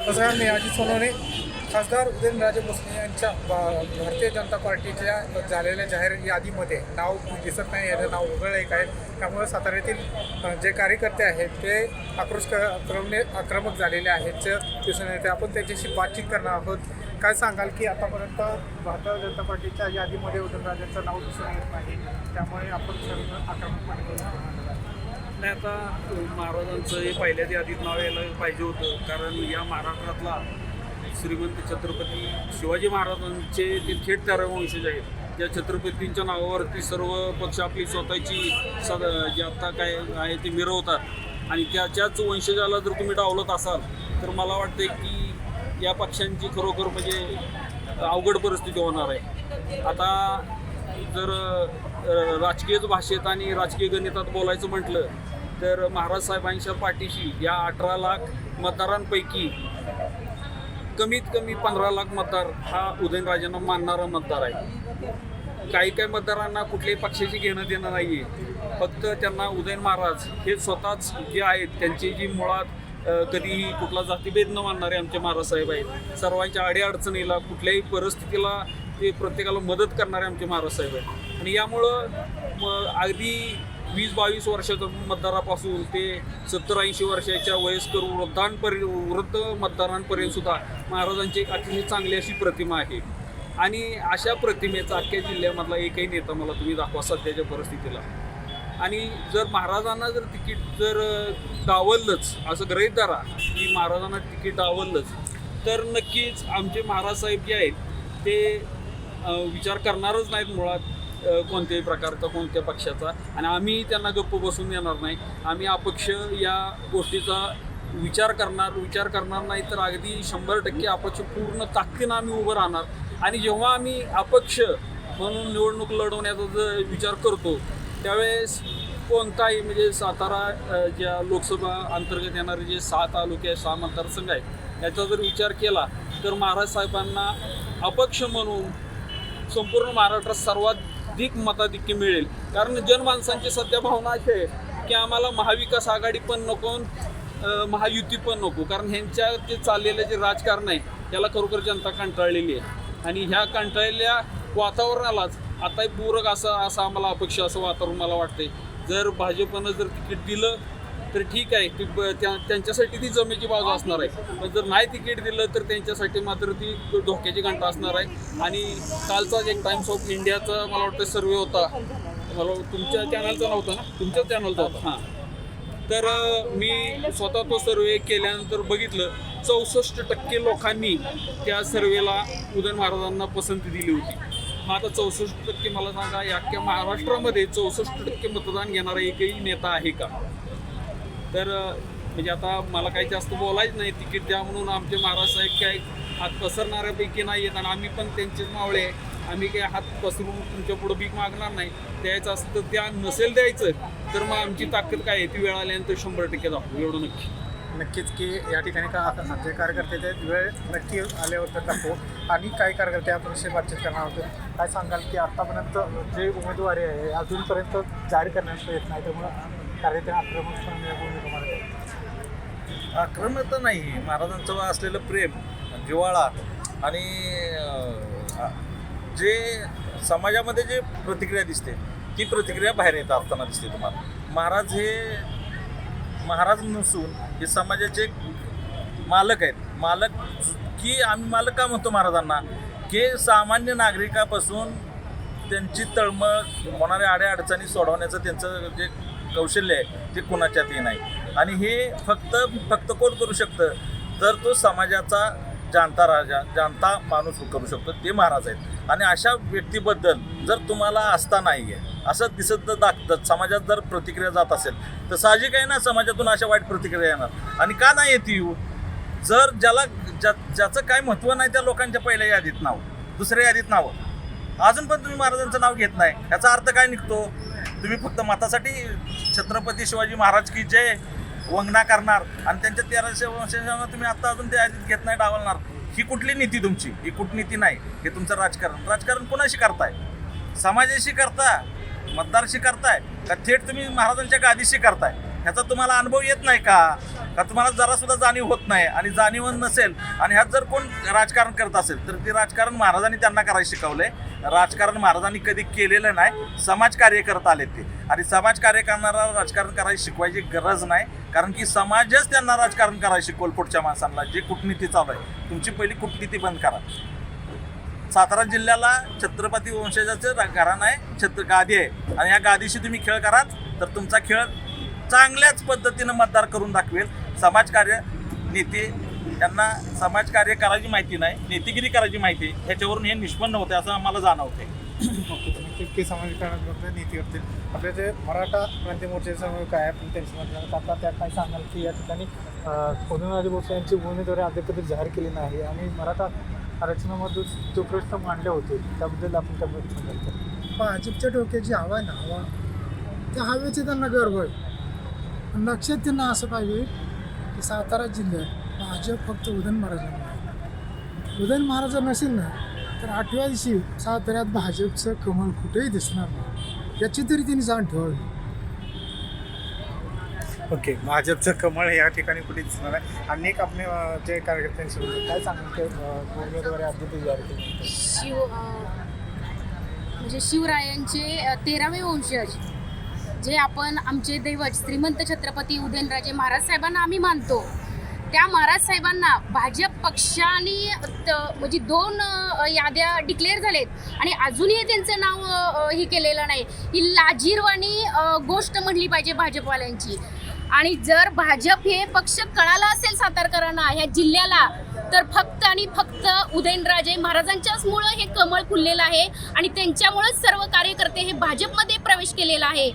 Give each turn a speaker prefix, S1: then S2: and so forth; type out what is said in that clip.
S1: तसं मी अजित सोनवणे खासदार उदयनराजे भोसले यांच्या भारतीय जनता पार्टीच्या झालेल्या जाहीर यादीमध्ये नाव दिसत नाही, याचं नाव वगळं एक आहे. त्यामुळे साताऱ्यातील जे कार्यकर्ते आहेत ते आक्रमक झालेले आहेत दिसून येते. आपण त्याच्याशी बातचीत करणार आहोत. काय सांगाल की आतापर्यंत भारतीय जनता पार्टीच्या यादीमध्ये उदयनराजेंचं नाव दिसून येत नाही, त्यामुळे आपण सर्व आक्रमकपणे
S2: नाही, आता महाराजांचं हे पहिल्याच यादीत नाव यायला पाहिजे होतं, कारण या महाराष्ट्रातला श्रीमंत छत्रपती शिवाजी महाराजांचे ते थेट 13 वंशज आहेत. त्या छत्रपतींच्या नावावरती सर्व पक्ष आपली स्वतःची जे आत्ता काय आहे ते मिरवतात आणि त्याच्याच वंशजाला जर तुम्ही डावलत असाल तर मला वाटतं की या पक्षांची खरोखर म्हणजे अवघड परिस्थिती होणार आहे. आता जर राजकीय भाषेत आणि राजकीय गणितात बोलायचं म्हटलं तर महाराज साहेबांच्या पाठीशी या 18 लाख मतदारांपैकी कमीत कमी 15 लाख मतदार हा उदयनराजेंना मानणारा मतदार आहे. काही मतदारांना कुठल्याही पक्षाची घेणं देणं नाही आहे. फक्त त्यांना उदयन महाराज हे स्वतःच जे आहेत त्यांची जी मुळात कधीही कुठला जातीभेद न मानणारे आमचे महाराज साहेब आहेत. सर्वांच्या अडीअडचणीला कुठल्याही परिस्थितीला ते प्रत्येकाला मदत करणारे आमचे महाराज साहेब आहेत. आणि यामुळं अगदी 20-22 वर्षाच्या मतदारापासून ते 70-80 वर्षाच्या वयस्कर वृद्ध मतदारांपर्यंत सुद्धा महाराजांची एक अतिशय चांगली अशी प्रतिमा आहे. आणि अशा प्रतिमेचा अख्ख्या जिल्ह्यामधला एकही नेता मला तुम्ही दाखवा सध्याच्या परिस्थितीला. आणि जर महाराजांना जर तिकीट जर डावललंच असं गृहीत धरा की महाराजांना तिकीट डावललंच तर नक्कीच आमचे महाराज साहेब जे आहेत ते विचार करणारच नाहीत मुळात कोणत्याही प्रकारचा कोणत्या पक्षाचा. आणि आम्ही त्यांना गप्प बसून देणार नाही. आम्ही अपक्ष या गोष्टीचा विचार करणार नाही तर अगदी 100% अपक्ष पूर्ण ताकदीनं आम्ही उभं राहणार. आणि जेव्हा आम्ही अपक्ष म्हणून निवडणूक लढवण्याचा जर विचार करतो त्यावेळेस कोणताही म्हणजे सातारा ज्या लोकसभा अंतर्गत येणारे जे 6 तालुके 6 मतदारसंघ आहेत याचा जर विचार केला तर महाराज साहेबांना अपक्ष म्हणून संपूर्ण महाराष्ट्रात सर्वाधिक मताधिक्य मिळेल. कारण जनमानसांची सध्या भावना अशी आहे की आम्हाला महाविकास आघाडी पण नको, महायुती पण नको. कारण ह्यांच्या जे चाललेलं जे राजकारण आहे त्याला खरोखर जनता कंटाळलेली आहे. आणि ह्या कंटाळलेल्या वातावरणालाच आता पूरक असं आम्हाला अपेक्षा असं वातावरण मला वाटते. जर भाजपनं जर तिकीट दिलं तर ठीक आहे, ती त्यांच्यासाठी ती जमेची बाजू असणार आहे. पण जर नाही तिकीट दिलं तर त्यांच्यासाठी मात्र ती धोक्याची घंटा असणार आहे. आणि कालचाच एक टाइम्स ऑफ इंडियाचा मला वाटतं सर्वे होता, मला तुमच्या चॅनलचा नव्हता ना, तुमच्याच चॅनलचा होता हां. तर मी स्वतः तो सर्वे केल्यानंतर बघितलं 64% लोकांनी त्या सर्वेला उदयन महाराजांना पसंती दिली होती. मग आता 64% मला सांगा या अख्ख्या महाराष्ट्रामध्ये 64% मतदान घेणारा एकही नेता आहे का? तर म्हणजे आता मला काही जास्त बोलायचं नाही. तिकीट द्या म्हणून आमचे महाराज साहेब काय हात पसरणाऱ्यापैकी नाही आहेत आणि आम्ही पण त्यांचेच मावळे आहे. आम्ही काही हात पसरून तुमच्या पुढं भीक मागणार नाही. द्यायचं असं तर त्या नसेल द्यायचं तर मग आमची ताकद काय आहे ती वेळ आल्यानंतर 100% दाखवू, एवढं
S1: नक्कीच की या ठिकाणी जे कार्यकर्ते ते वेळ नक्की आल्यावर दाखवू. आणि काही कार्यकर्ते आपण बातचीत करणार होतो. काय सांगाल की आत्तापर्यंत जे उमेदवारी आहे अजूनपर्यंत जाहीर करण्यात येत नाही, त्यामुळे कार्यकर्ते
S3: आक्रमक नाही. महाराजांचं असलेलं प्रेम, जिव्हाळा आणि जे समाजामध्ये जे प्रतिक्रिया दिसते ती प्रतिक्रिया बाहेर येत असताना दिसते तुम्हाला. महाराज नसून हे समाजाचे मालक आहेत. मालक की आम्ही मालक का म्हणतो महाराजांना की सामान्य नागरिकापासून त्यांची तळमळ होणाऱ्या अडचणी सोडवण्याचं त्यांचं जे कौशल्य आहे ते कुणाच्यातही नाही. आणि हे फक्त कोण करू शकतं तर तो समाजाचा जाणता राजा, जाणता माणूस करू शकतो, ते महाराज आहेत. आणि अशा व्यक्तीबद्दल जर तुम्हाला आस्था नाही आहे असं दिसत दाखवतात समाजात जर प्रतिक्रिया जात असेल तर साहजिक आहे ना समाजातून अशा वाईट प्रतिक्रिया येणार. आणि का नाही येते येऊ? जर ज्याचं काय महत्त्व नाही त्या लोकांच्या पहिल्या यादीत नाव, दुसऱ्या यादीत नाव, अजून पण तुम्ही महाराजांचं नाव घेत नाही, याचा अर्थ काय निघतो? तुम्ही फक्त मतासाठी छत्रपती शिवाजी महाराज की जय वंगना करणार आणि त्यांच्या 1300 वंशजांना तुम्ही आता अजून त्या यादीत घेत नाही, डावलणार. ही कुठली नीती तुमची? ही कूटनीती नाही, हे तुमचं राजकारण कोणाशी करताय? समाजाशी करता, मतदारशी करताय का थेट तुम्ही महाराजांच्या गादीशी करताय? ह्याचा तुम्हाला अनुभव येत नाही का? का तुम्हाला जरासुद्धा जाणीव होत नाही आणि जाणीव नसेल आणि ह्यात जर कोण राजकारण करत असेल तर ते राजकारण महाराजांनी त्यांना करायला शिकवलंय. राजकारण महाराजांनी कधी केलेलं नाही, समाजकार्य करत आले ते. आणि समाजकार्य करणारा राजकारण करायला शिकवायची गरज नाही, कारण की समाजच त्यांना राजकारण करायला शिकवल. पुढच्या माणसांना जे कूटनीती चालू आहे, तुमची पहिली कूटनीती बंद करा. सातारा जिल्ह्याला छत्रपती वंशजाचं घराणं आहे, गादी आहे आणि या गादीशी तुम्ही खेळ कराल तर तुमचा खेळ चांगल्याच पद्धतीनं मतदार करून दाखवेल. समाजकार्य नेते यांना समाजकार्य करायची माहिती नाही, नेतेगिरी करायची माहिती, ह्याच्यावरून हे निष्पन्न होते असं आम्हाला जाणवते.
S1: इतके समाजकारणात नीती करतील. आपले जे मराठा क्रांती मोर्चाचे काय आपण त्यांच्या माध्यमात आता त्या काय सांगाल की या ठिकाणी उदयनराजे भोसले यांची उमेदवारी अद्याप जाहीर केली नाही आणि मराठा आरक्षणामध्ये जो प्रश्न मांडले होते त्याबद्दल आपण त्याबद्दल सांगाल तर?
S4: भाजपच्या डोक्याची हवा आहे ना, हवा त्या हवेचे त्यांना गर्व आहे. लक्षात त्यांना असं पाहिजे की सातारा जिल्ह्यात भाजप फक्त उदयन महाराजांना आहे. उदयन महाराज नसेल ना तर 8व्या दिवशी साताऱ्यात भाजपचं कमळ कुठेही दिसणार नाही, याची तरी त्यांनी जाण ठेवावी.
S1: ओके, भाजपचं कमळ या ठिकाणी कुठे दिसणार आहे. अनेक आपले जे कार्यकर्त्यांशी काय सांगाल की उमेदवारी अद्याप जाहीर केली?
S5: म्हणजे शिवरायांचे 13वे वंशज जे आपण आमचे दैवत श्रीमंत छत्रपती उदयनराजे महाराज साहेबांना आम्ही मानतो, त्या महाराज साहेबांना भाजप पक्षाने म्हणजे 2 याद्या डिक्लेअर झालेत आणि अजूनही त्यांचं नाव हे केलेलं नाही. ही लाजीरवाणी गोष्ट म्हणली पाहिजे भाजपवाल्यांची. आणि जर भाजप हे पक्ष कळाला असेल सातारकरांना, ह्या जिल्ह्याला, तर फक्त आणि फक्त उदयनराजे महाराजांच्याच मुळे हे कमळ फुललेलं आहे आणि त्यांच्यामुळेच सर्व कार्यकर्ते हे भाजपमध्ये प्रवेश केलेला आहे.